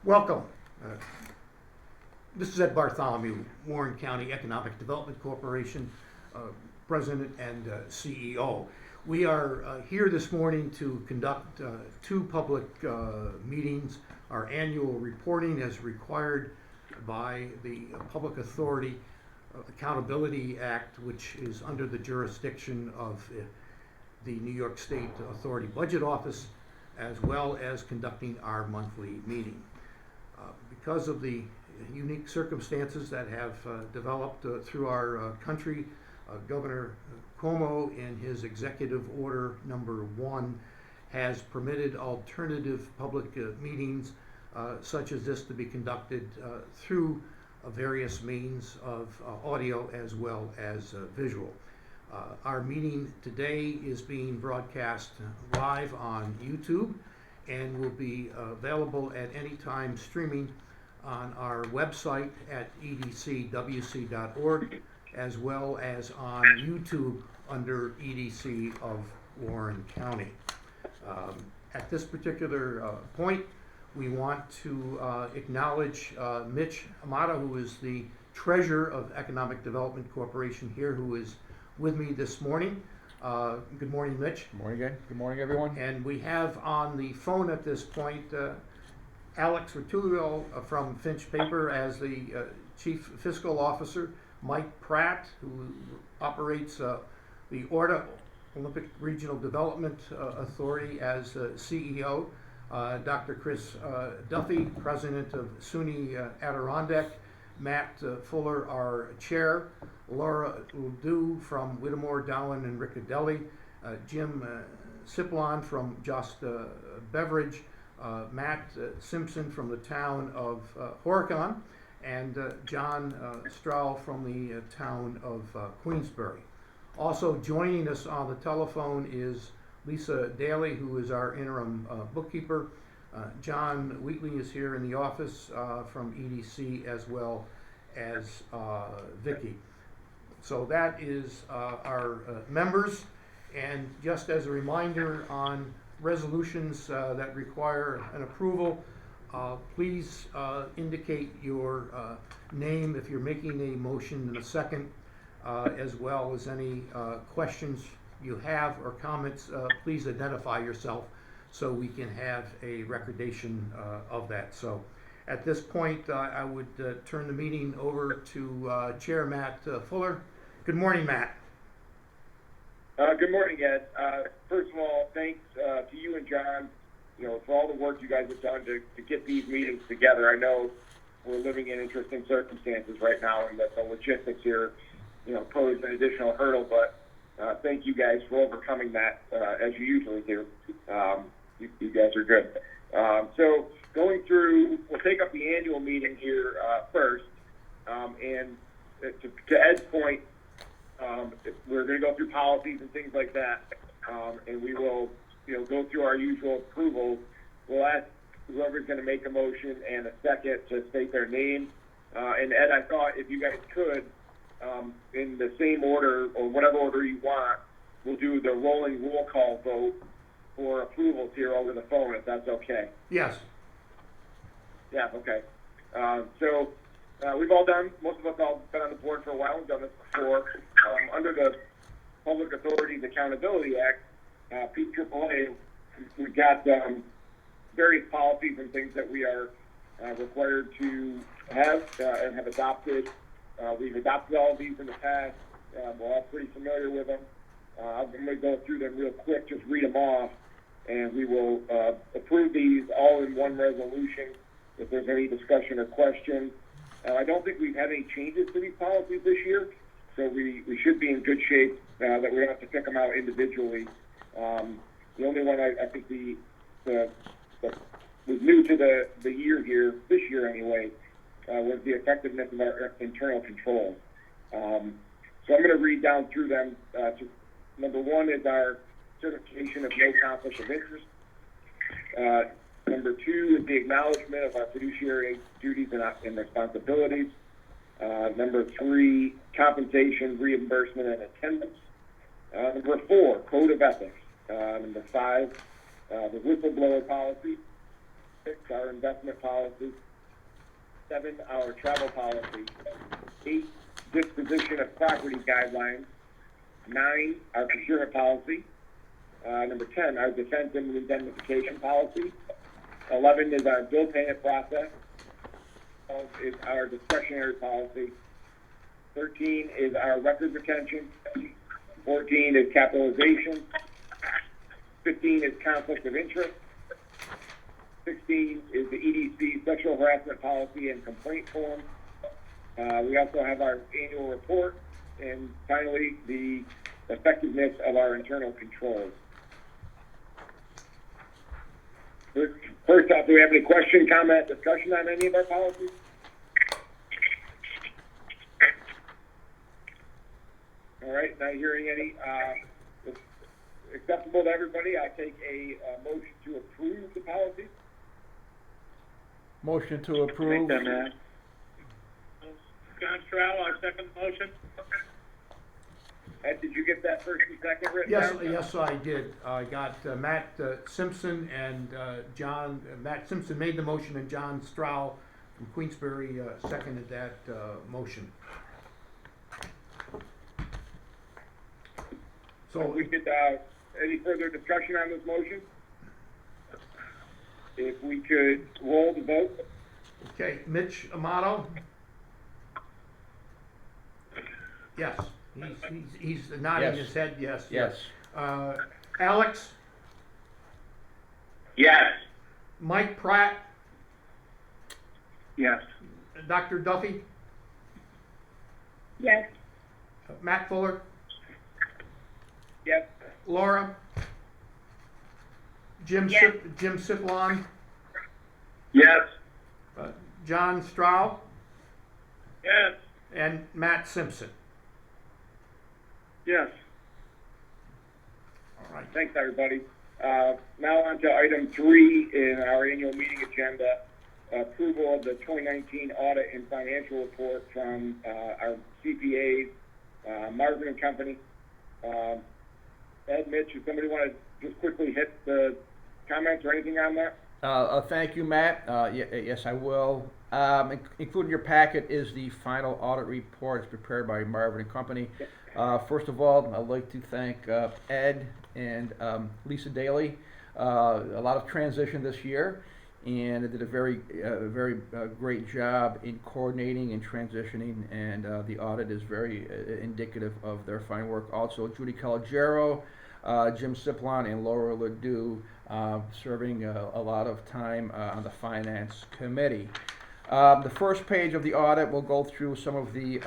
Welcome. Uh, This is Ed Bartholomew, Warren County Economic Development Corporation, President and CEO. We are here this morning to conduct two public meetings. Our annual reporting as required by the Public Authority Accountability Act, which is under the jurisdiction of the New York State Authority Budget Office, as well as conducting our monthly meeting. Because of the unique circumstances that have developed through our country, Governor Cuomo, in his executive order number 1, has permitted alternative public meetings such as this to be conducted through various means of audio as well as visual. Our meeting today is being broadcast live on YouTube and will be available at any time streaming on our website at edcwc.org, as well as on YouTube under EDC of Warren County. At this particular point, we want to acknowledge Mitch Amata, who is the Treasurer of Economic Development Corporation here, who is with me this morning. Good morning, Mitch. Good morning again. Good morning, everyone. And we have on the phone at this point Alex Rotulio from Finch Paper as the Chief Fiscal Officer, Mike Pratt, who operates the ORDA, Olympic Regional Development Authority, as CEO, Dr. Chris Duffy, President of SUNY Adirondack, Matt Fuller, our Chair, Laura Ledoux from Whittemore, Dowling, and Riccadelli, Jim Siplon from Just Beverage, Matt Simpson from the town of Horicon, and John Stroll from the town of Queensbury. Also joining us on the telephone is Lisa Daly, who is our interim bookkeeper. John Wheatley is here in the office from EDC, as well as Vicky. So that is our members. And just as a reminder on resolutions that require an approval, please indicate your name if you're making a motion in a second, as well as any questions you have or comments. Please identify yourself so we can have a recordation of that. So at this point, I would turn the meeting over to Chair Matt Fuller. Good morning, Matt. Good morning, Ed. First of all, thanks to you and John, for all the work you guys have done to get these meetings together. I know we're living in interesting circumstances right now, and that the logistics here, pose an additional hurdle. But thank you guys for overcoming that, as you usually do. You guys are good. So going through, we'll take up the annual meeting here first, and to Ed's point. We're going to go through policies and things like that, and we will, go through our usual approvals. We'll ask whoever's going to make a motion and a second to state their name. And Ed, I thought if you guys could, in the same order or whatever order you want, we'll do the rolling roll call vote for approvals here over the phone, if that's okay. Yes. Yeah. Okay. We've most of us all been on the board for a while and done this before. Under the Public Authorities Accountability Act, PAAA, we've got various policies and things that we are required to have and have adopted. We've adopted all of these in the past. We're all pretty familiar with them. I'm going to go through them real quick, just read them off, and we will approve these all in one resolution if there's any discussion or question. I don't think we've had any changes to these policies this year, so we should be in good shape that we don't have to pick them out individually. The only one I think was new to the year here, this year anyway, was the effectiveness of our internal controls. So I'm going to read down through them. Number 1 is our certification of no conflict of interest. Number 2 is the acknowledgement of our fiduciary duties and responsibilities. Number 3, compensation, reimbursement, and attendance. Number 4, code of ethics. Number 5, the whistleblower policy. 6, our investment policy. 7, our travel policy. 8, disposition of property guidelines. 9, our procurement policy. Number 10, our defense and indemnification policy. 11 is our bill payment process. 12 is our discretionary policy. 13 is our record retention. 14 is capitalization. 15 is conflict of interest. 16 is the EDC sexual harassment policy and complaint form. We also have our annual report. And finally, the effectiveness of our internal controls. First off, do we have any question, comment, discussion on any of our policies? All right, not hearing any. If acceptable to everybody, I take a motion to approve the policies. Motion to approve. Make that, Matt. John Stroud, I second the motion. Ed, did you get that first and second written Yes, down? yes, I did. I got Matt Simpson and John. Matt Simpson made the motion, and John Stroud from Queensbury seconded that motion. So we could, any further discussion on this motion? If we could roll the vote. Okay, Mitch Amato? Yes, he's nodding Yes. his head, yes. Yes. Alex? Yes. Mike Pratt? Yes. Dr. Duffy? Yes. Matt Fuller? Yes. Laura? Jim Yes. Jim Siplon? Yes. John Stroud? Yes. And Matt Simpson. Yes. All right. Thanks, everybody. Now on to item 3 in our annual meeting agenda, approval of the 2019 audit and financial report from our CPAs, Marvin and Company. Ed, Mitch, if somebody want to just quickly hit the comments or anything on that? Thank you, Matt. Yes, I will. Included in your packet is the final audit report. It's prepared by Marvin and Company. First of all, I'd like to thank Ed and Lisa Daly. A lot of transition this year, and they did a very great job in coordinating and transitioning, and the audit is very indicative of their fine work. Also, Judy Calogero, Jim Siplon, and Laura Ledoux serving a lot of time on the Finance Committee. The first page of the audit will go through some of the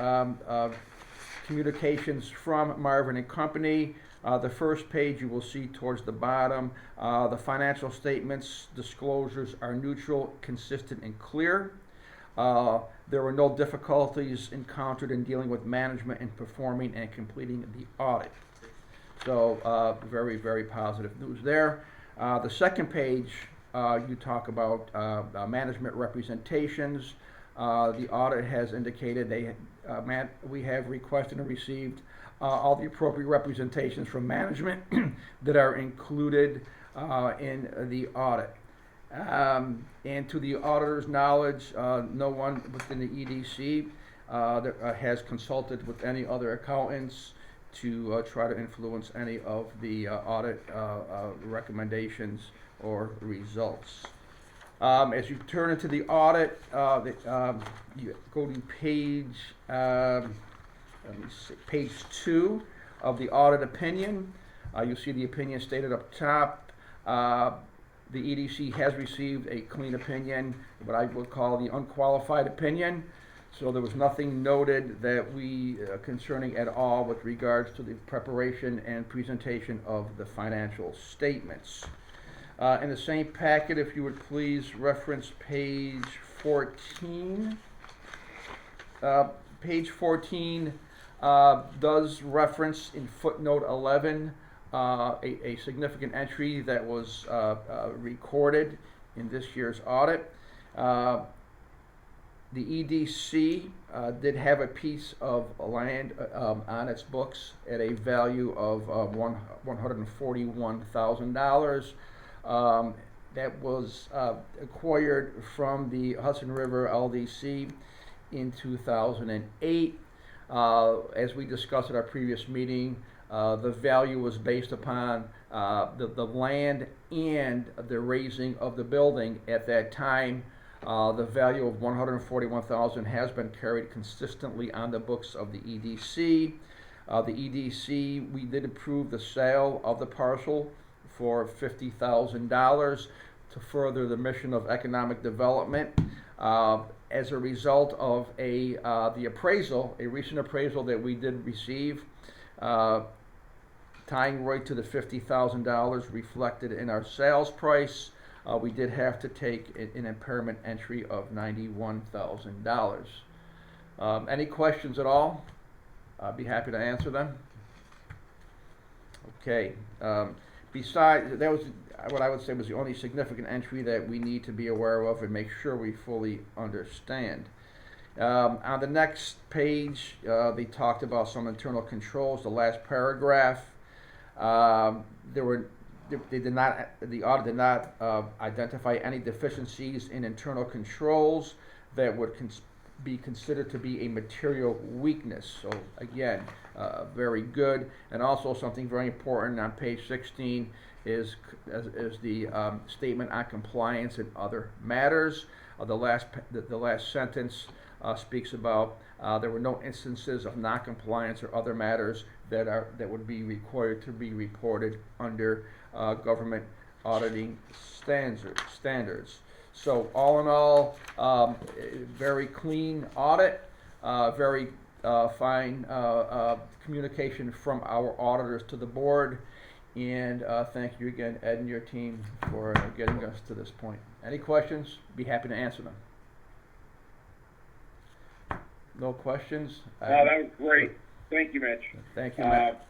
communications from Marvin and Company. The first page you will see towards the bottom, the financial statements disclosures are neutral, consistent, and clear. There were no difficulties encountered in dealing with management in performing and completing the audit. So very, very positive news there. The second page, you talk about management representations. The audit has indicated we have requested and received all the appropriate representations from management that are included in the audit. And to the auditor's knowledge, no one within the EDC has consulted with any other accountants to try to influence any of the audit recommendations or results. As you turn into the audit, you go to page 2 of the audit opinion. You'll see the opinion stated up top. The EDC has received a clean opinion, what I would call the unqualified opinion. So there was nothing noted that concerning at all with regards to the preparation and presentation of the financial statements. In the same packet, if you would please reference page 14. Page 14 does reference in footnote 11 a significant entry that was recorded in this year's audit. The EDC did have a piece of land on its books at a value of $141,000. that was acquired from the Hudson River LDC in 2008. As we discussed at our previous meeting, the value was based upon the land and the raising of the building at that time. The value of $141,000 has been carried consistently on the books of the EDC. The EDC, we did approve the sale of the parcel for $50,000 to further the mission of economic development. As a result of the appraisal, a recent appraisal that we did receive, tying right to the $50,000 reflected in our sales price, we did have to take an impairment entry of $91,000. Any questions at all? I'd be happy to answer them. Okay. Besides, that was what I would say was the only significant entry that we need to be aware of and make sure we fully understand. On the next page, they talked about some internal controls. The last paragraph, the audit did not identify any deficiencies in internal controls that would be considered to be a material weakness. So again, very good. And also something very important on page 16 is the statement on compliance and other matters. The last sentence speaks about there were no instances of non-compliance or other matters that would be required to be reported under government auditing standards. So all in all, very clean audit, very fine communication from our auditors to the board, and thank you again, Ed and your team, for getting us to this point. Any questions? Be happy to answer them. No questions? That was great. Thank you, Mitch. Thank you, Matt.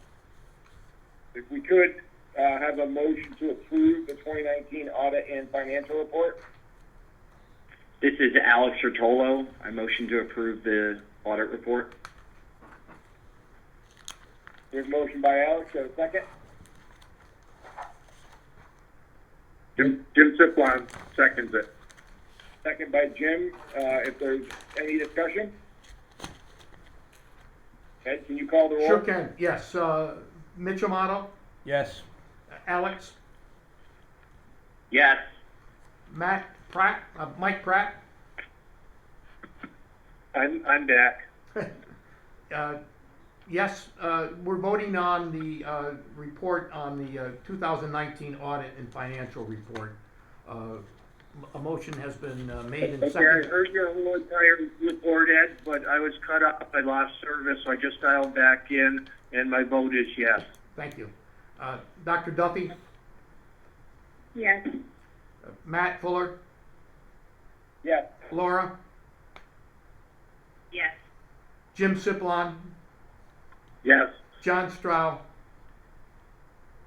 If we could have a motion to approve the 2019 audit and financial report. This is Alex Rotolo. I motion to approve the audit report. There's a motion by Alex. Have a second? Jim Siplon seconds it. Second by Jim. If there's any discussion? Ed, can you call the roll? Sure can, yes. Mitch Amato, Yes. Alex, Yes. Mike Pratt. I'm back. Yes, we're voting on the report on the 2019 audit and financial report. A motion has been made and Okay, I seconded. heard your whole entire report, Ed, but I was cut off. I lost service, so I just dialed back in, and my vote is yes. Thank you. Dr. Duffy, Yes. Matt Fuller, Yes. Laura, Yes. Jim Siplon, Yes. John Stroud,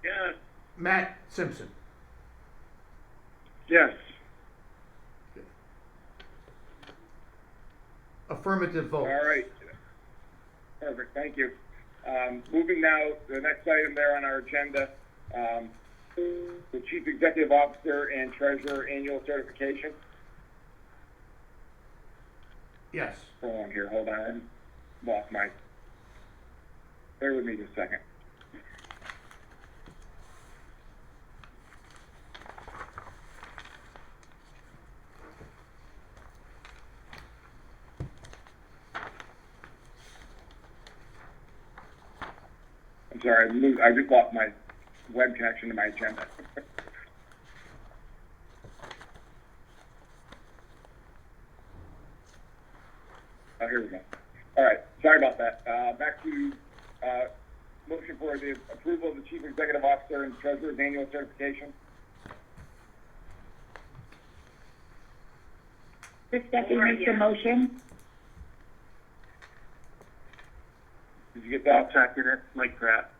Yes. Matt Simpson. Yes. Affirmative vote. All right. Perfect. Thank you. Moving now, the next item there on our agenda, the Chief Executive Officer and Treasurer Annual Certification. Yes. Hold on here. Hold on. Lost my. Bear with me just a second. I'm sorry. I just lost my web connection to my agenda. Oh, here we go. All right. Sorry about that. Back to motion for the approval of the Chief Executive Officer and Treasurer's annual certification. Chris Duffy makes the motion. Did you get I'll that? second it. Mike Pratt.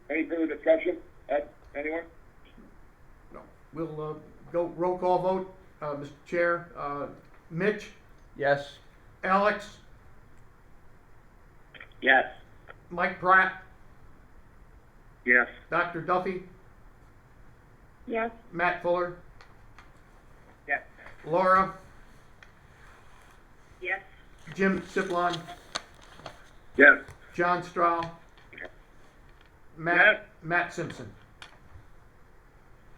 Any further discussion? Ed, anyone? No. We'll go roll call vote. Mr. Chair, Mitch, Yes. Alex, Yes. Mike Pratt, Yes. Dr. Duffy, Yes. Matt Fuller, Yes. Laura, Yes. Jim Siplon, Yes. John Strahl, Yes. Matt Simpson.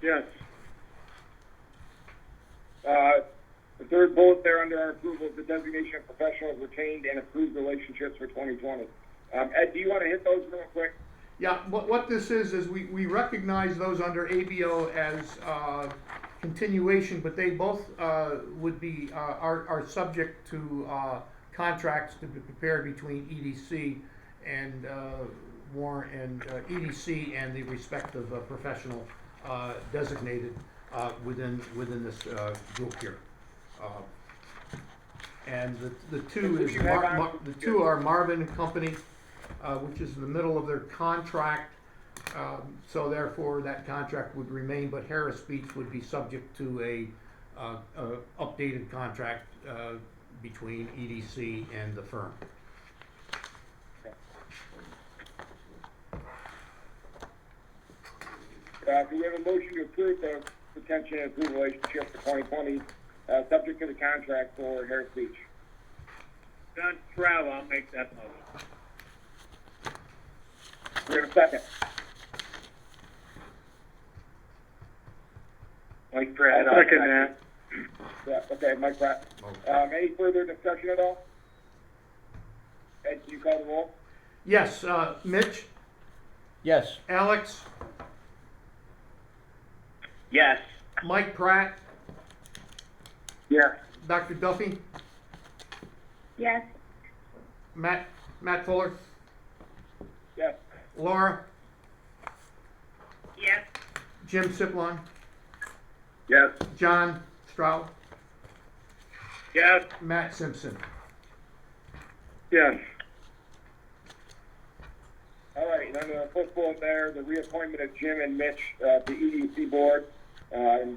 Yes. The third bullet there under our approval is the designation of professionals retained and approved relationships for 2020. Ed, do you want to hit those real quick? Yeah, what this is we recognize those under ABO as continuation, but they both would be, are subject to contracts to be prepared between EDC and Warren and EDC and the respective professional designated within this group here. And the two is the two are Marvin and Company, which is in the middle of their contract. So therefore, that contract would remain, but Harris Beach would be subject to a updated contract between EDC and the firm. Do we have a motion to approve the retention and approved relationship for 2020, subject to the contract for Harris Beach? John Straub, I'll make that motion. We have a second. Mike Pratt, I'll second that. Yeah, okay, Mike Pratt. Any further discussion at all? Ed, can you call the roll? Yes, Mitch, Yes. Alex, Yes. Mike Pratt, Yes. Dr. Duffy, Yes. Matt Fuller, Yes. Laura, Yes. Jim Siplon, Yes. John Straub, Yes. Matt Simpson. Yes. All right, and under the first bullet there, the reappointment of Jim and Mitch to the EDC board. I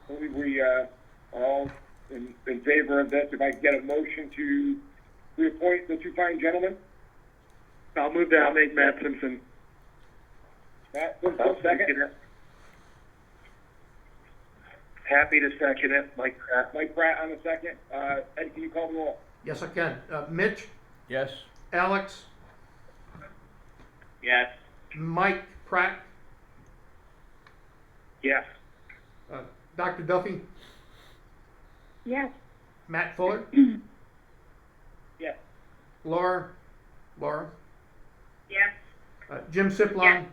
believe we are all in favor of this. If I could get a motion to reappoint the two fine gentlemen. I'll move that. I'll make Matt Simpson. Matt, second. Happy to second it, Mike Pratt. Mike Pratt on the second. Ed, can you call the roll? Yes, I can. Mitch, Yes. Alex, Yes. Mike Pratt, Yes. Dr. Duffy, Yes. Matt Fuller, Yes. Laura, Yes. Jim Siplon,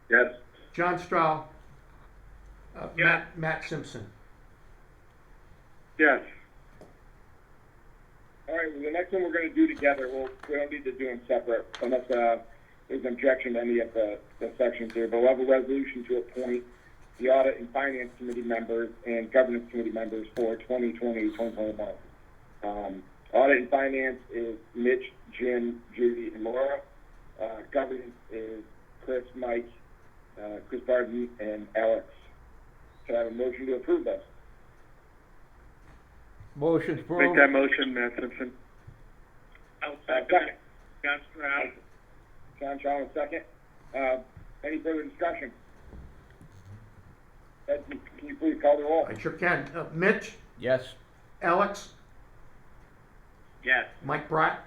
Yes. Yes. John Strahl, Yes. Matt Simpson. Yes. All right, well, the next one we're going to do together. We don't need to do them separate unless there's an objection to any of the sections here. But we'll have a resolution to appoint the Audit and Finance Committee members and Governance Committee members for 2020-2021. Audit and Finance is Mitch, Jim, Judy, and Laura. Governance is Chris, Mike, Chris Barton, and Alex. Can I have a motion to approve this? Motion Make approved. that motion, Matt Simpson. I'll Second. John Straub. John Shaw, second. Any further discussion? Ed, can you please call the roll? I sure can. Mitch, Yes. Alex, Yes. Mike Pratt,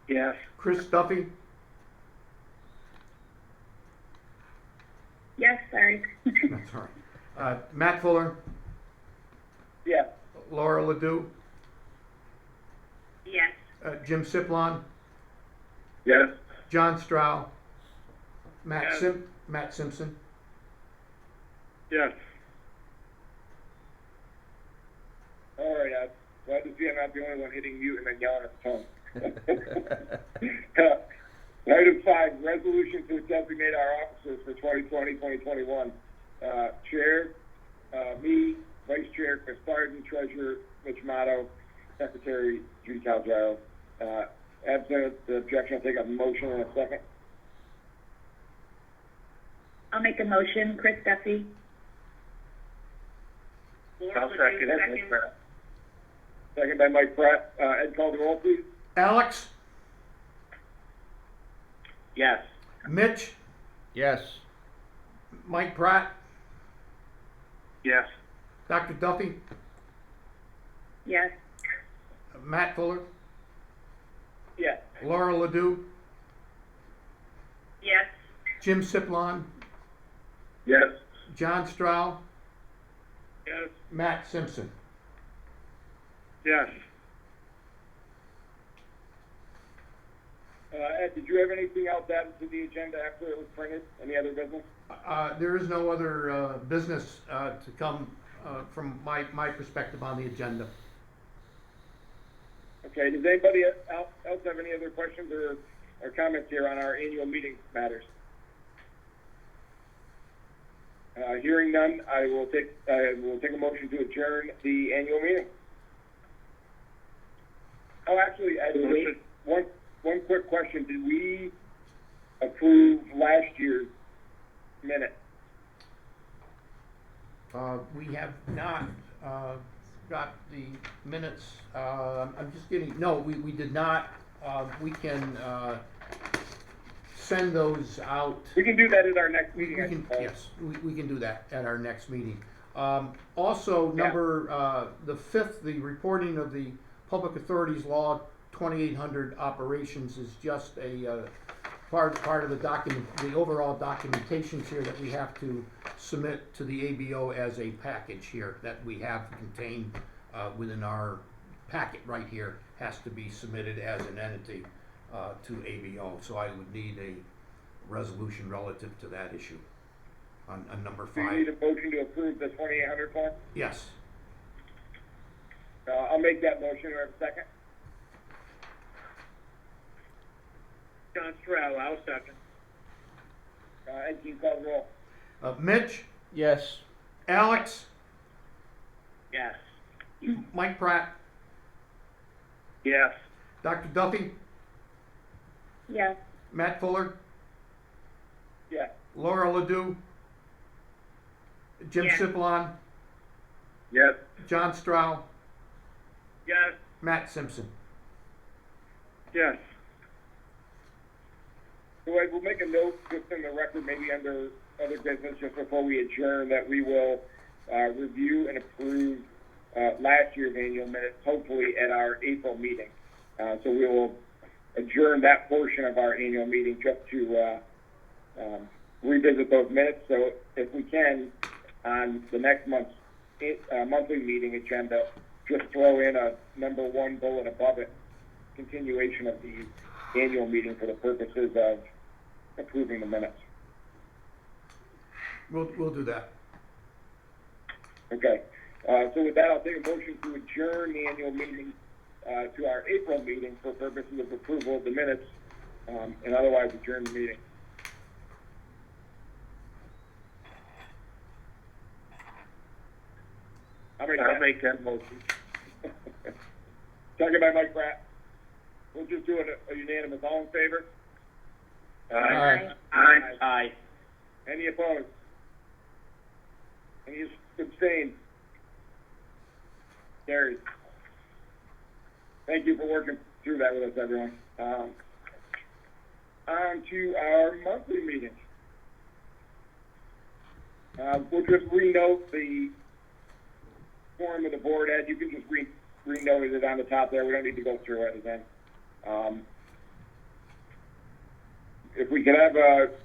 Yes. Chris Duffy, Yes, sorry. that's all right. Matt Fuller, Yes. Laura Ledoux, Yes. Jim Siplon, Yes. John Strahl, Yes. Matt Simpson. Yes. All right, glad to see I'm not the only one hitting mute and then yelling at the phone. Item 5, resolution to designate our officers for 2020-2021. Chair, me, Vice Chair Chris Barton, Treasurer Mitch Motto, Secretary Judy Calgiles. Absent the objection, I'll take a motion in a second. I'll make a motion. Chris Duffy. I'll second it. Second by Mike Pratt. Ed, call the roll, please. Alex, Yes. Mitch, Yes. Mike Pratt, Yes. Dr. Duffy, Yes. Matt Fuller, Yes. Laura Ledoux, Yes. Jim Siplon, Yes. John Stroud, Yes. Matt Simpson. Yes. Ed, did you have anything else added to the agenda after it was printed? Any other business? There is no other business to come from my perspective on the agenda. Okay, does anybody else have any other questions or comments here on our annual meeting matters? Hearing none, I will take a motion to adjourn the annual meeting. Oh, actually, one quick question. Did we approve last year's minute? We have not got the minutes. I'm just getting, no, we did not. We can send those out. We can do that at our next We meeting, I can, suppose. yes, we can do that at our next meeting. Also, number, the fifth, the reporting of the Public Authorities Law 2800 operations is just a part of the document, the overall documentation here that we have to submit to the ABO as a package here that we have contained within our packet right here, has to be submitted as an entity to ABO. So I would need a resolution relative to that issue on number Do you 5. need a motion to approve the 2800 form? Yes. I'll make that motion. Do I have a second? John Stroud, I'll second. Ed, can you call the roll? Mitch, Yes. Alex, Yes. Mike Pratt, Yes. Dr. Duffy, Yes. Matt Fuller, Yes. Laura Ledoux, Jim Yes. Siplon, Yes. John Stroud, Yes. Matt Simpson. Yes. So I will make a note just in the record, maybe under other business, just before we adjourn, that we will review and approve last year's annual minutes, hopefully at our April meeting. So we will adjourn that portion of our annual meeting just to revisit those minutes. So if we can, on the next month's monthly meeting agenda, just throw in a number 1 bullet above it, continuation of the annual meeting for the purposes of approving the minutes. We'll do that. Okay. So with that, I'll take a motion to adjourn the annual meeting to our April meeting for purposes of approval of the minutes, and otherwise adjourn the meeting. I'll make that motion. Second by Mike Pratt. We'll just do a unanimous. All in favor? Aye. Aye. Aye. Any opposed? Any abstained? Carried. Thank you for working through that with us, everyone. On to our monthly meeting. We'll just re-note the form of the board. Ed, you can just re-note it on the top there. We don't need to go through it again. If we could have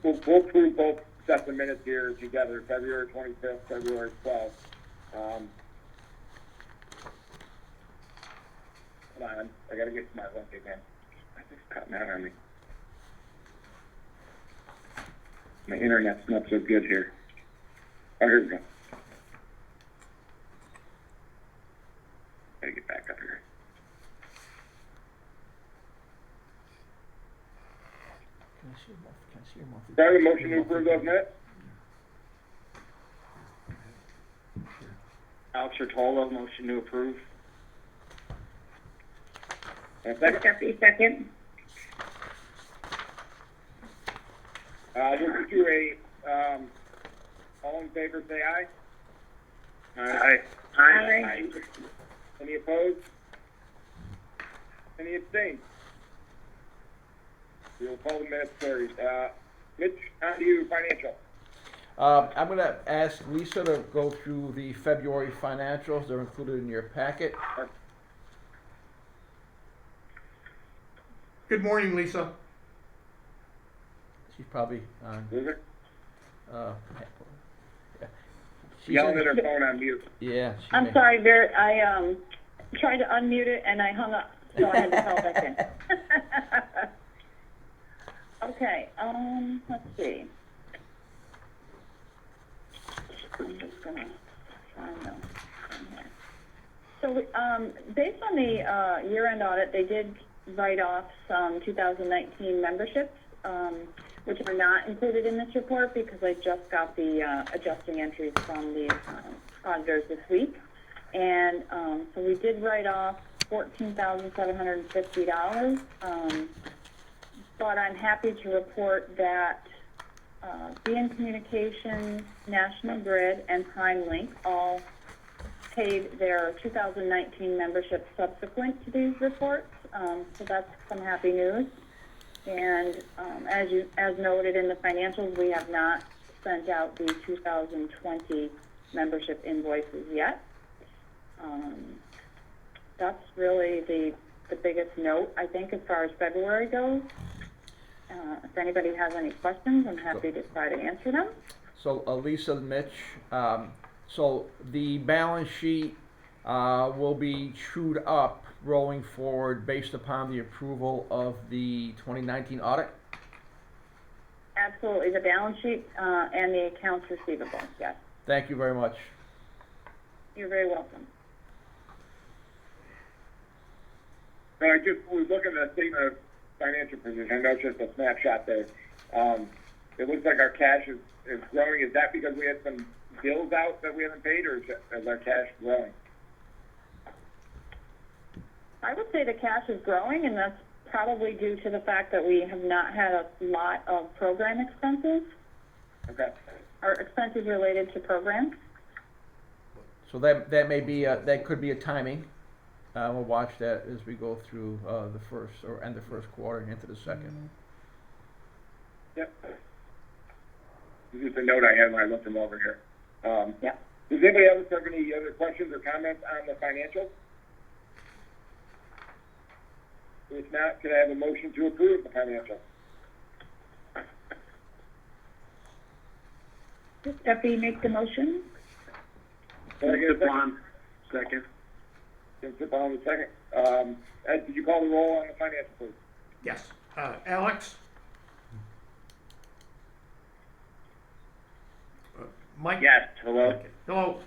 we'll approve both sets of minutes here together, February 25th, February 12th. Hold on, I gotta get to my link again. I think it's cutting out on me. My internet's not so good here. Oh, here we go. Gotta get back up here. Can I see your monthly? Do I have a motion to approve those minutes? Alex Rotolo, motion to approve. And a Chris second? Duffy, second. We'll just do all in favor, say aye. Aye. Aye. Any opposed? Any abstained? We will call the minutes carried. Mitch, on to you, financial. I'm gonna ask Lisa to go through the February financials. They're included in your packet. Good morning, Lisa. She's probably on. Is it? Uh, yeah. She's Yelling in- at her phone on mute. Yeah. she I'm may- sorry, I tried to unmute it and I hung up, so I had to call back in. Okay, let's see. I'm just gonna find them in here. So, based on the, year-end audit, they did write off some 2019 memberships, which are not included in this report because I just got the, adjusting entries from the, auditors this week. And, so we did write off $14,750. But I'm happy to report that BN Communications, National Grid, and PrimeLink all paid their 2019 membership subsequent to these reports. So that's some happy news. And as noted in the financials, we have not sent out the 2020 membership invoices yet. That's really the biggest note, I think, as far as February goes. If anybody has any questions, I'm happy to try to answer them. So Lisa and Mitch, so the balance sheet will be trued up rolling forward based upon the approval of the 2019 audit? Absolutely, the balance sheet and the accounts receivable, yes. Thank you very much. You're very welcome. So I just was looking at the statement of financial position. I know it's just a snapshot there. It looks like our cash is growing. Is that because we had some bills out that we haven't paid, or is our cash growing? I would say the cash is growing, and that's probably due to the fact that we have not had a lot of program expenses, Okay. or expenses related to programs. So that may be that could be a timing. We'll watch that as we go through the first end the first quarter and into the second. Yep. This is just a note I had when I looked them over here. Yep. Does anybody else have any other questions or comments on the financials? If not, can I have a motion to approve the financials? Stephanie, make the motion. Can I get a second? Second. Can sit on the second. Ed, did you call the roll on the financial, please? Yes. Alex? Mike? Yes, hello? Okay. Hello,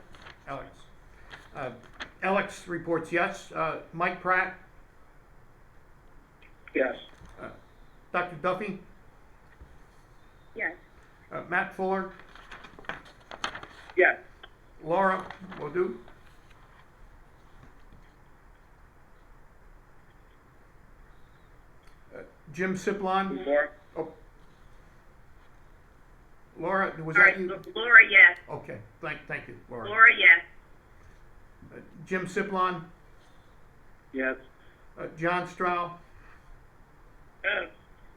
Alex. Alex reports yes. Mike Pratt? Yes. Dr. Duffy? Yes. Matt Fuller? Yes. Laura Modou? Jim Siplon? Laura? Oh. Laura, was that you? Laura, yes. Okay, thank you, Laura. Laura, yes. Jim Siplon? Yes. John Stroud? Yes.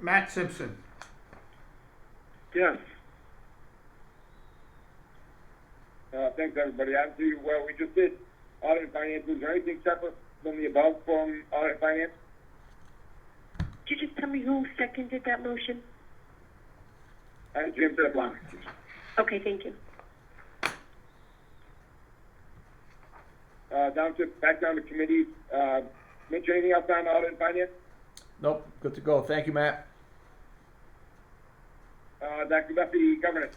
Matt Simpson? Yes. Thanks, everybody. Obviously, well, we just did audit and finance. Is there anything separate from the above from audit and finance? Could you just tell me who seconded that motion? Jim Siplon. Okay, thank you. Back down to committees. Mitch, anything else on audit and finance? Nope, good to go. Thank you, Matt. Dr. Duffy, governance.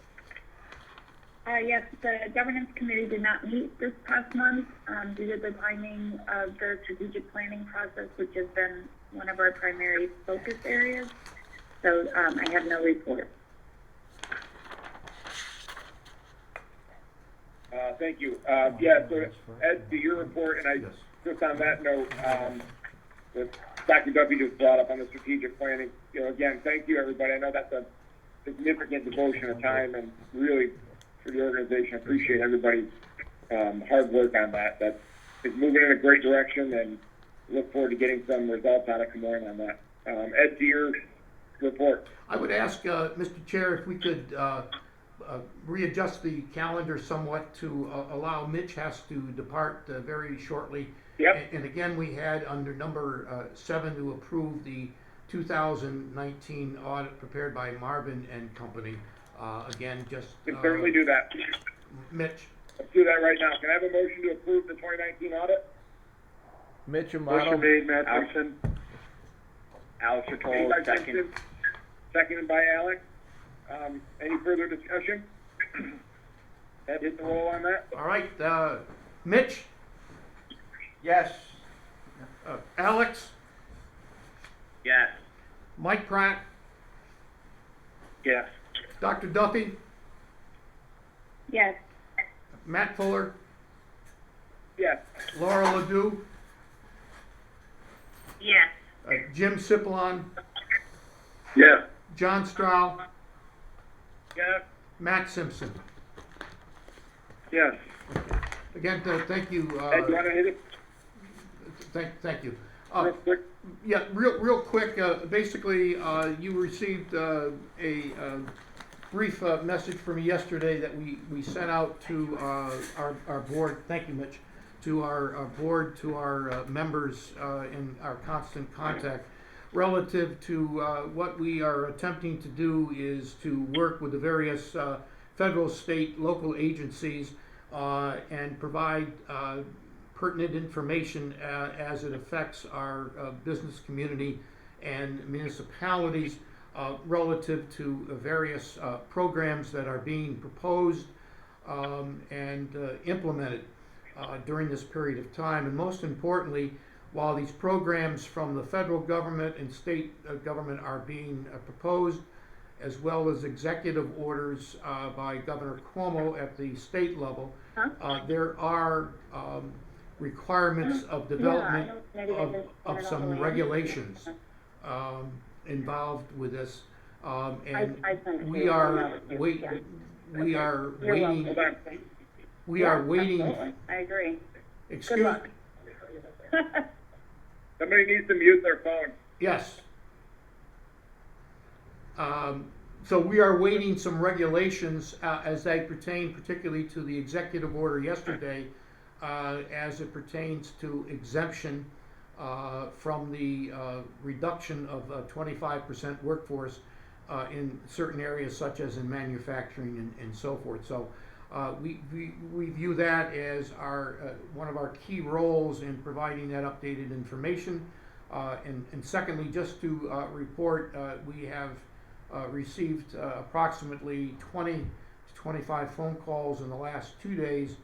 Yes, the governance committee did not meet this past month due to the timing of the strategic planning process, which has been one of our primary focus areas. So I have no report. Thank you. Yeah, so Ed, to your report, and I Yes. just on that note, that Dr. Duffy just brought up on the strategic planning. You know, again, thank you, everybody. I know that's a significant devotion of time, and really for the organization, I appreciate everybody's hard work on that. That is moving in a great direction, and look forward to getting some results out of Cameron on that. Ed, to your report. I would ask, Mr. Chair, if we could readjust the calendar somewhat to allow Mitch has to depart very shortly. Yep. And again, we had under number 7 to approve the 2019 audit prepared by Marvin and Company. Again, just We can certainly do that. Mitch. Let's do that right now. Can I have a motion to approve the 2019 audit? Mitch Amato. Motion made, Matt Dixon. Alex Made Rotolo, by second. Dixon, seconded by Alex. Any further discussion? Ed, hit the roll on that. All right, Mitch, Yes. Alex, Yes. Mike Pratt, Yes. Dr. Duffy, Yes. Matt Fuller, Yes. Laura Ledoux, Yes. Jim Siplon, Yes. John Stroud, Yes. Matt Simpson. Yes. Again, thank you. Ed, you want to hit it Thank you. real quick? Yeah, real quick. Basically, you received a brief message from me yesterday that we sent out to our board. Thank you, Mitch. To our board, to our members in our constant contact, relative to what we are attempting to do is to work with the various federal, state, local agencies and provide pertinent information as it affects our business community and municipalities relative to various programs that are being proposed and implemented during this period of time. And most importantly, while these programs from the federal government and state government are being proposed, as well as executive orders by Governor Cuomo at the state level, there are requirements of development of some regulations involved with this, and we are waiting. We are waiting. Hold on. We are waiting. Absolutely. I agree. Good Excuse. luck. Somebody needs to mute their phone. Yes. So we are waiting some regulations as they pertain particularly to the executive order yesterday as it pertains to exemption from the reduction of 25% workforce in certain areas such as in manufacturing and so forth. So we view that as one of our key roles in providing that updated information. And secondly, just to report, we have received approximately 20 to 25 phone calls in the last 2 days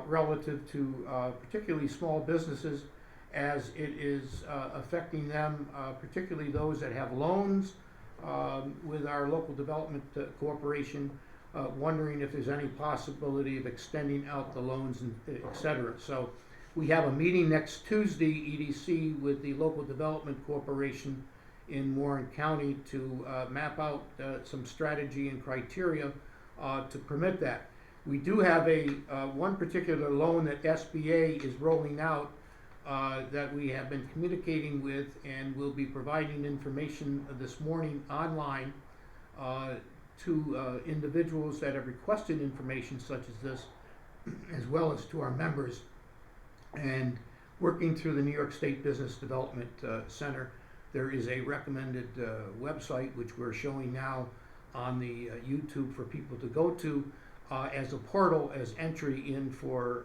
relative to particularly small businesses as it is affecting them, particularly those that have loans with our local development corporation, wondering if there's any possibility of extending out the loans, and et cetera. So we have a meeting next Tuesday, EDC, with the local development corporation in Warren County to map out some strategy and criteria to permit that. We do have one particular loan that SBA is rolling out that we have been communicating with and will be providing information this morning online to individuals that have requested information such as this, as well as to our members, and working through the New York State Business Development Center. There is a recommended website which we're showing now on the YouTube for people to go to as a portal, as entry in for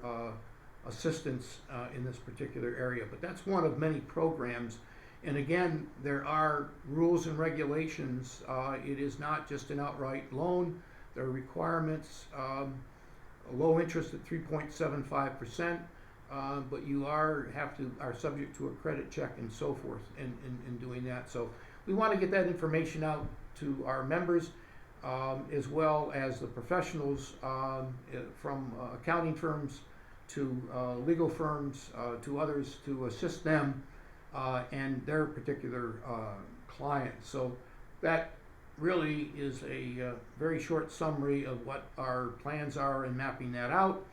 assistance in this particular area. But that's one of many programs. And again, there are rules and regulations. It is not just an outright loan. There are requirements, low interest at 3.75%. But you are subject to a credit check and so forth in doing that. So we want to get that information out to our members as well as the professionals from accounting firms to legal firms to others to assist them and their particular clients. So that really is a very short summary of what our plans are in mapping that out.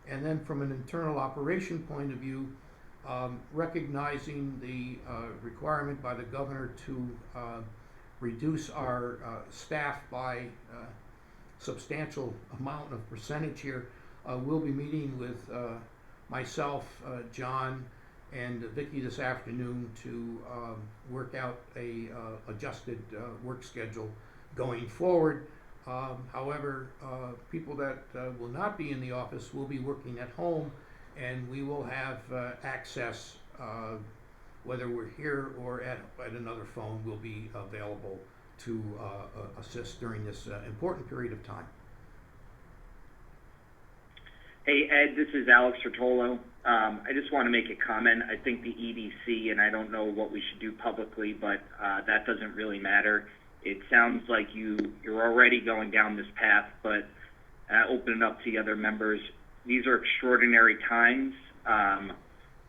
And then from an internal operation point of view, recognizing the requirement by the governor to reduce our staff by substantial amount of percentage here. We'll be meeting with myself, John, and Vicky this afternoon to work out a adjusted work schedule going forward. However, people that will not be in the office will be working at home, and we will have access, whether we're here or at another phone, will be available to assist during this important period of time. Hey, Ed, this is Alex Rotolo. I just want to make a comment. I think the EDC, and I don't know what we should do publicly, but that doesn't really matter. It sounds like you're already going down this path, but open it up to the other members. These are extraordinary times.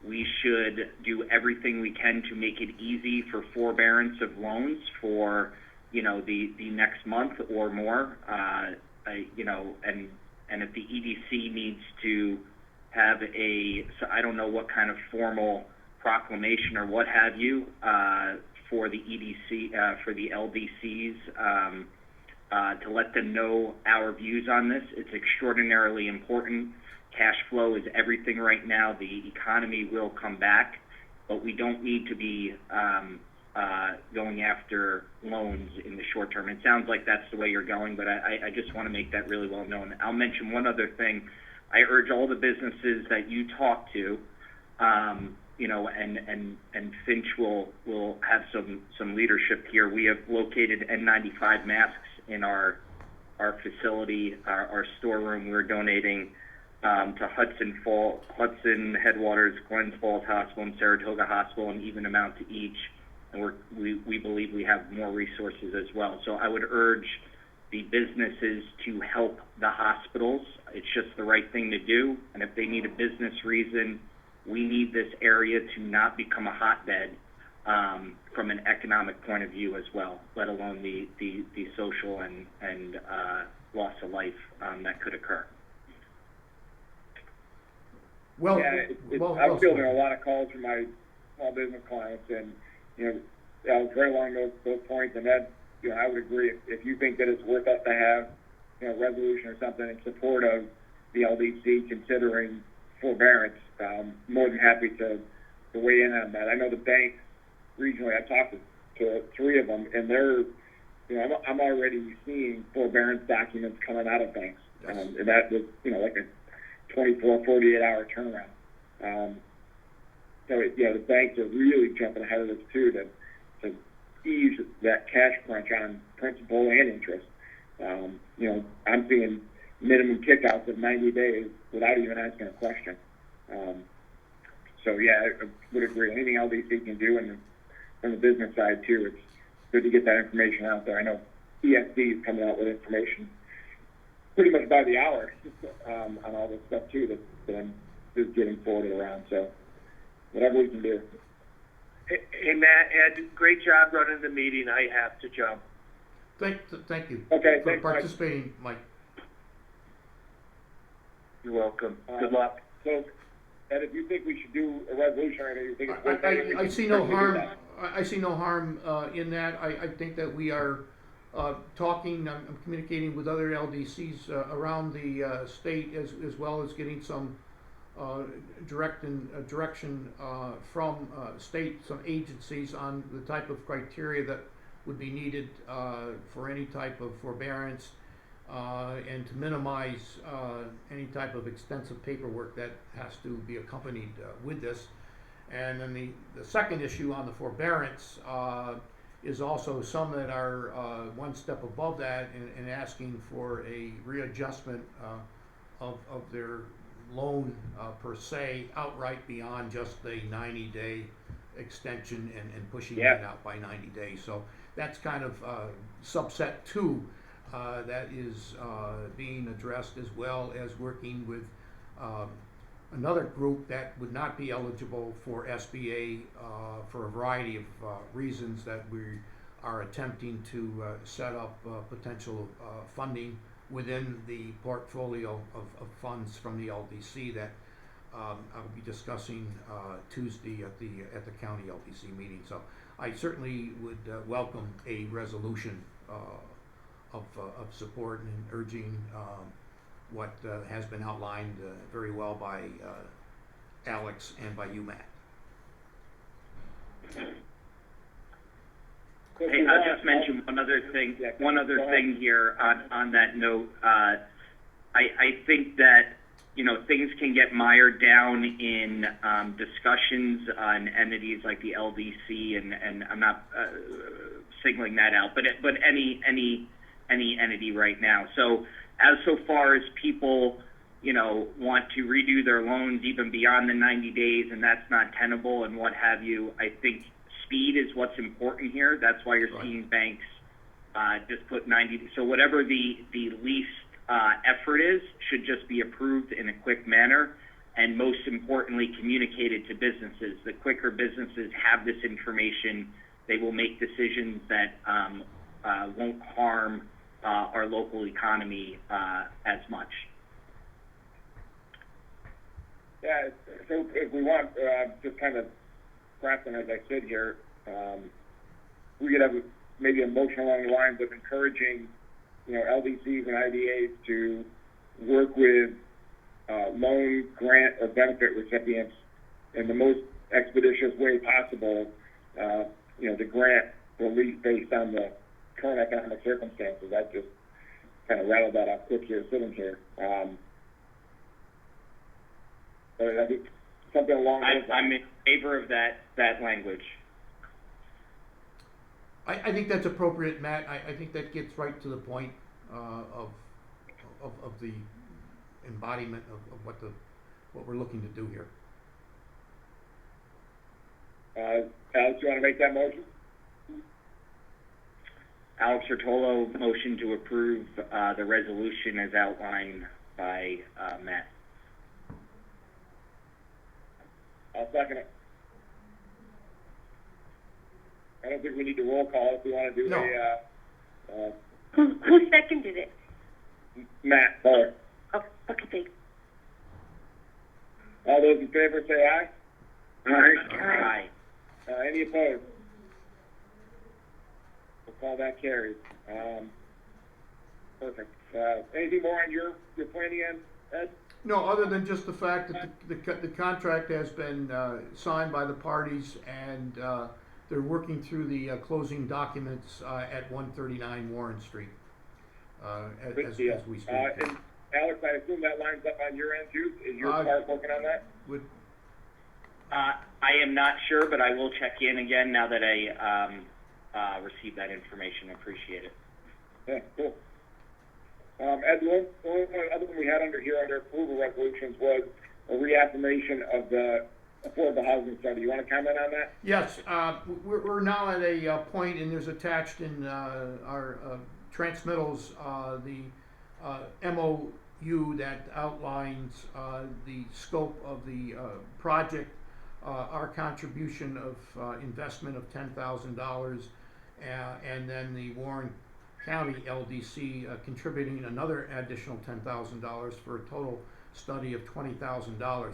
We should do everything we can to make it easy for forbearance of loans for, the next month or more. And if the EDC needs to have so I don't know what kind of formal proclamation or what have you, for the EDC, for the LDCs, to let them know our views on this. It's extraordinarily important. Cash flow is everything right now. The economy will come back, but we don't need to be going after loans in the short term. It sounds like that's the way you're going, but I just want to make that really well known. I'll mention one other thing. I urge all the businesses that you talk to, and Finch will have some leadership here. We have located N95 masks in our facility, our storeroom. We're donating to Hudson Headwaters, Glens Falls Hospital, and Saratoga Hospital, an even amount to each. And we believe we have more resources as well. So I would urge the businesses to help the hospitals. It's just the right thing to do. And if they need a business reason, we need this area to not become a hotbed from an economic point of view as well, let alone the social and loss of life that could occur. Well, I'm fielding a lot of calls from my small business clients, and it's right along those points. And that, I would agree. If you think that it's worth us to have, a resolution or something in support of the LDC considering forbearance, more than happy to weigh in on that. I know the banks regionally. I talked to 3 of them, and they're, I'm already seeing forbearance documents coming out of banks, and that was, like a 24, 48-hour turnaround. So the banks are really jumping ahead of this too to ease that cash crunch on principal and interest. I'm seeing minimum kickouts of 90 days without even asking a question. So I would agree. Anything LDC can do, and from the business side too, it's good to get that information out there. I know ESD is coming out with information pretty much by the hour on all this stuff too that I'm just getting forwarded around. So whatever we can do. Hey, Matt, Ed, great job running the meeting. I have to jump. Thank you Okay, for thanks, participating, Mike. You're welcome. Good luck. So, Ed, if you think we should do a resolution, or you think it's good, I see no harm. I see no harm in that. I think that we are talking. I'm communicating with other LDCs around the state, as well as getting some direction from some agencies on the type of criteria that would be needed for any type of forbearance, and to minimize any type of extensive paperwork that has to be accompanied with this. And then the second issue on the forbearance is also some that are one step above that and asking for a readjustment of their loan per se outright beyond just the 90-day extension and pushing that out by 90 days. So that's kind of subset 2 that is being addressed, as well as working with another group that would not be eligible for SBA for a variety of reasons that we are attempting to set up potential funding within the portfolio of funds from the LDC that I'll be discussing Tuesday at the county LDC meeting. So I certainly would welcome a resolution of support and urging what has been outlined very well by Alex and by you, Matt. Hey, I'll just mention one other thing. One other thing here on that note. I think that, you know, things can get mired down in discussions on entities like the LDC, and I'm not singling that out, but any entity right now. So far as people, you know, want to redo their loans even beyond the 90 days, and that's not tenable and what have you, I think speed is what's important here. That's why you're seeing banks just put 90. So whatever the least effort is should just be approved in a quick manner, and most importantly, communicated to businesses. The quicker businesses have this information, they will make decisions that won't harm our local economy as much. Yeah, so if we want, just kind of crafting, as I said here, we could have maybe a motion along the lines of encouraging, you know, LDCs and IDAs to work with loan, grant, or benefit recipients in the most expeditious way possible, you know, to grant relief based on the current economic circumstances. I just kind of rattled that off quick here, sitting here. But I think something along those lines. I'm in favor of that language. I think that's appropriate, Matt. I think that gets right to the point of the embodiment of what we're looking to do here. Alex, you want to make that motion? Alex Ortolo, motion to approve the resolution as outlined by Matt. I'll second it. I don't think we need to roll call if we want to do No. Who seconded it? Matt, sorry. Oh, okay, thanks. All those in favor say aye. Aye. Any opposed? We'll call that carried. Perfect. Anything more on your planning end, Ed? No, other than just the fact that the contract has been signed by the parties, and they're working through the closing documents at 139 Warren Street as we speak. And Alex, I assume that lines up on your end too? Is your part working on that? I am not sure, but I will check in again now that I received that information. I appreciate it. Yeah, cool. Ed, the only other one we had under approval resolutions was a reaffirmation of the affordable housing study. You want to comment on that? Yes, we're now at a point, and there's attached in our transmittals the MOU that outlines the scope of the project, our contribution of investment of $10,000, and then the Warren County LDC contributing another additional $10,000 for a total study of $20,000.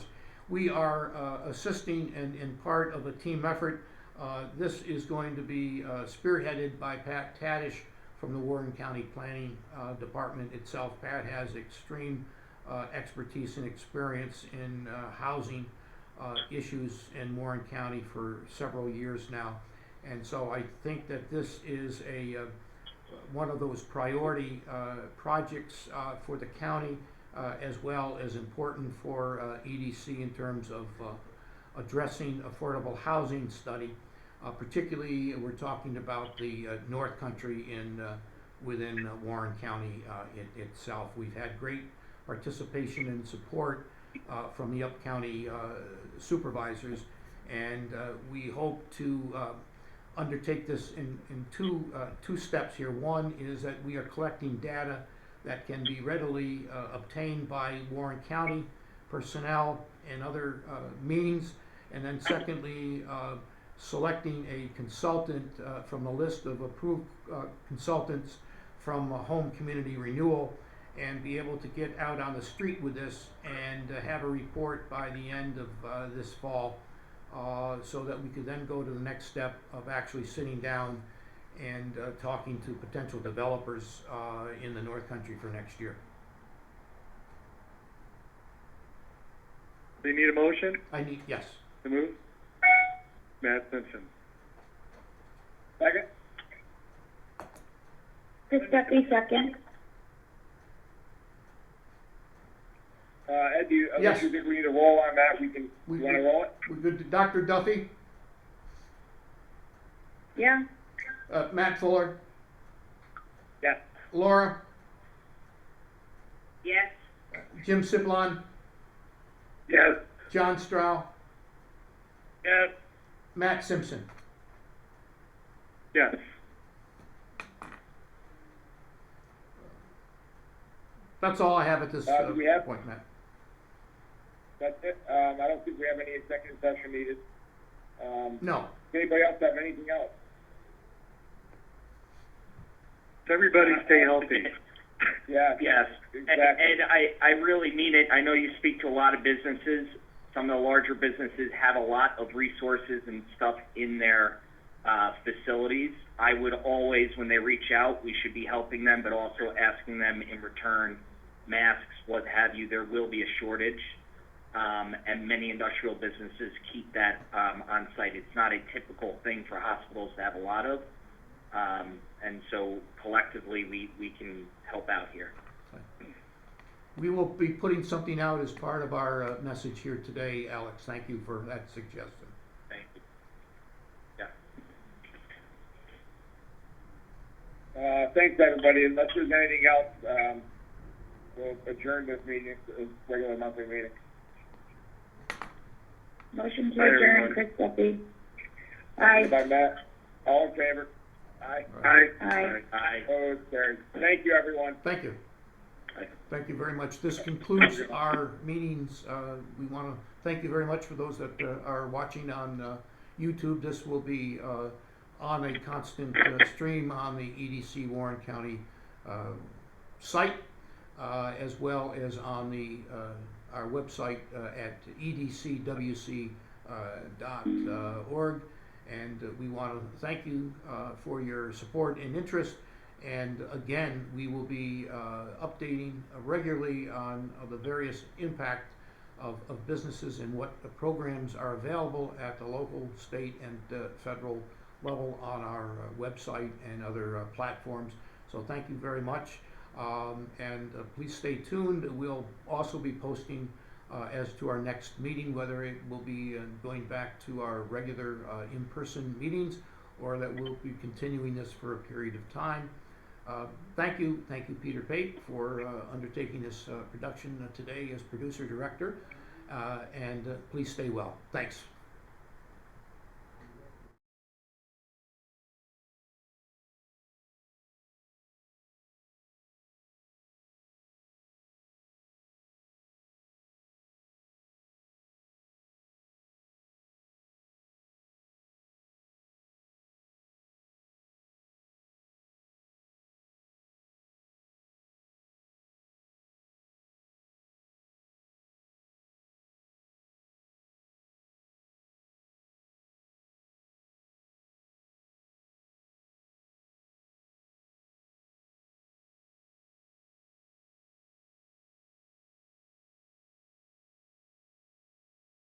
We are assisting in part of a team effort. This is going to be spearheaded by Pat Tadish from the Warren County Planning Department itself. Pat has extreme expertise and experience in housing issues in Warren County for several years now. And so I think that this is one of those priority projects for the county, as well as important for EDC in terms of addressing affordable housing study. Particularly, we're talking about the North Country within Warren County itself. We've had great participation and support from the up-county supervisors, and we hope to undertake this in two steps here. One is that we are collecting data that can be readily obtained by Warren County personnel and other means, and then secondly, selecting a consultant from the list of approved consultants from Home Community Renewal, and be able to get out on the street with this and have a report by the end of this fall, so that we could then go to the next step of actually sitting down and talking to potential developers in the North Country for next year. Do you need a motion Yes. to move? Matt Simpson. Second? Chris Duffy, second. Ed, unless Yes. you think we need to roll on that, you want to roll it? We good? Dr. Duffy, Yeah, Matt Fuller, Yes. Laura, Yes. Jim Siblon, Yes. John Strow, Yes. Matt Simpson. Yes. That's all I have at this Do we have- point, Matt. That's it. I don't think we have any executive session needed. No. Does anybody else have anything else? Everybody stay healthy. Yeah. Yes, Exactly. and I really mean it. I know you speak to a lot of businesses. Some of the larger businesses have a lot of resources and stuff in their facilities. I would always, when they reach out, we should be helping them, but also asking them in return, masks, what have you. There will be a shortage, and many industrial businesses keep that on site. It's not a typical thing for hospitals to have a lot of. And so collectively, we can help out here. We will be putting something out as part of our message here today, Alex. Thank you for that suggestion. Thank you. Yeah. Thanks, everybody. Unless there's anything else, we'll adjourn this meeting, this regular monthly meeting. Motion to Hi, adjourn, everyone. Chris Duffy. Aye. By Matt. All in favor? Aye. Aye. Aye. Aye. Opposed? Carried. Thank you, everyone. Thank you. Thank you very much. This concludes our meetings. We want to thank you very much for those that are watching on YouTube. This will be on a constant stream on the EDC Warren County site, as well as on the our website at edcwc.org. And we want to thank you for your support and interest. And again, we will be updating regularly on the various impact of businesses and what programs are available at the local, state, and federal level on our website and other platforms. So thank you very much. And please stay tuned. We'll also be posting as to our next meeting, whether it will be going back to our regular in-person meetings or that we'll be continuing this for a period of time. Thank you, Peter Pate, for undertaking this production today as producer-director, and please stay well. Thanks.